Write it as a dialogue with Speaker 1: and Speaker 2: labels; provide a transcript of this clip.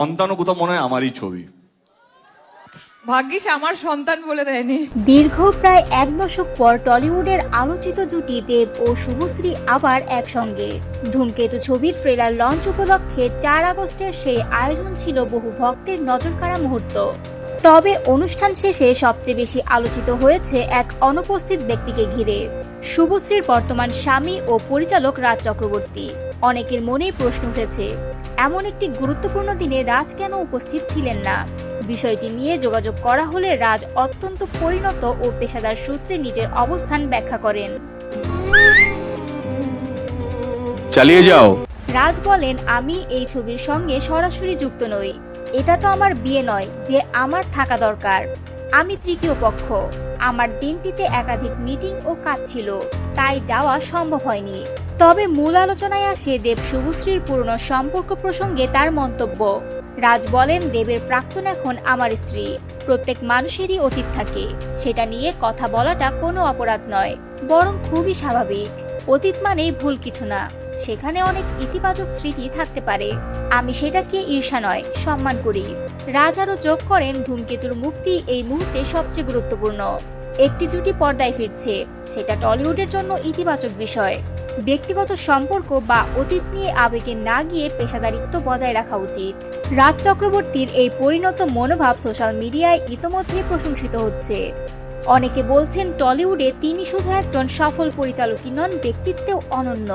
Speaker 1: সন্তানও কোথাও মনে হয় আমারই ছবি।
Speaker 2: ভাগ্যিস আমার সন্তান বলে দেয়নি।
Speaker 3: দীর্ঘ প্রায় এক দশক পর টলিউডের আলোচিত জুটি দেব ও শুভশ্রী আবার একসঙ্গে। ধূমকেতু ছবির ট্রেলার লঞ্চ উপলক্ষে 4 আগস্টের সেই আয়োজন ছিল বহু ভক্তের নজরকাড়া মুহূর্ত। তবে অনুষ্ঠান শেষে সবচেয়ে বেশি আলোচিত হয়েছে এক অনুপস্থিত ব্যক্তিকে ঘিরে, শুভশ্রীর বর্তমান স্বামী ও পরিচালক রাজ চক্রবর্তী। অনেকের মনেই প্রশ্ন উঠেছে, এমন একটি গুরুত্বপূর্ণ দিনে রাজ কেন উপস্থিত ছিলেন না। বিষয়টি নিয়ে যোগাযোগ করা হলে রাজ অত্যন্ত পরিণত ও পেশাদার সূত্রে নিজের অবস্থান ব্যাখ্যা করেন।
Speaker 1: চালিয়ে যাও।
Speaker 3: রাজ বলেন, আমি এই ছবির সঙ্গে সরাসরি যুক্ত নই। এটা তো আমার বিয়ে নয় যে আমার থাকা দরকার। আমি তৃতীয় পক্ষ। আমার দিনটিতে একাধিক মিটিং ও কাজ ছিল, তাই যাওয়া সম্ভব হয়নি। তবে মূল আলোচনায় আসে দেব শুভশ্রীর পুরনো সম্পর্ক প্রসঙ্গে তার মন্তব্য। রাজ বলেন, দেবের প্রাক্তন এখন আমার স্ত্রী। প্রত্যেক মানুষেরই অতীত থাকে, সেটা নিয়ে কথা বলাটা কোনো অপরাধ নয়, বরং খুবই স্বাভাবিক। অতীত মানেই ভুল কিছু না, সেখানে অনেক ইতিবাচক স্মৃতি থাকতে পারে। আমি সেটাকে ঈর্ষা নয়, সম্মান করি। রাজ আরও যোগ করেন, ধূমকেতুর মুক্তি এই মুহূর্তে সবচেয়ে গুরুত্বপূর্ণ। একটি জুটি পর্দায় ফিরছে, সেটা টলিউডের জন্য ইতিবাচক বিষয়। ব্যক্তিগত সম্পর্ক বা অতীত নিয়ে আবেগে না গিয়ে পেশাদারিত্ব বজায় রাখা উচিত। রাজ চক্রবর্তীর এই পরিণত মনোভাব সোশ্যাল মিডিয়ায় ইতোমধ্যে প্রশংসিত হচ্ছে। অনেকে বলছেন, টলিউডে তিনি শুধু একজন সফল পরিচালকই নন, ব্যক্তিত্বেও অনন্য।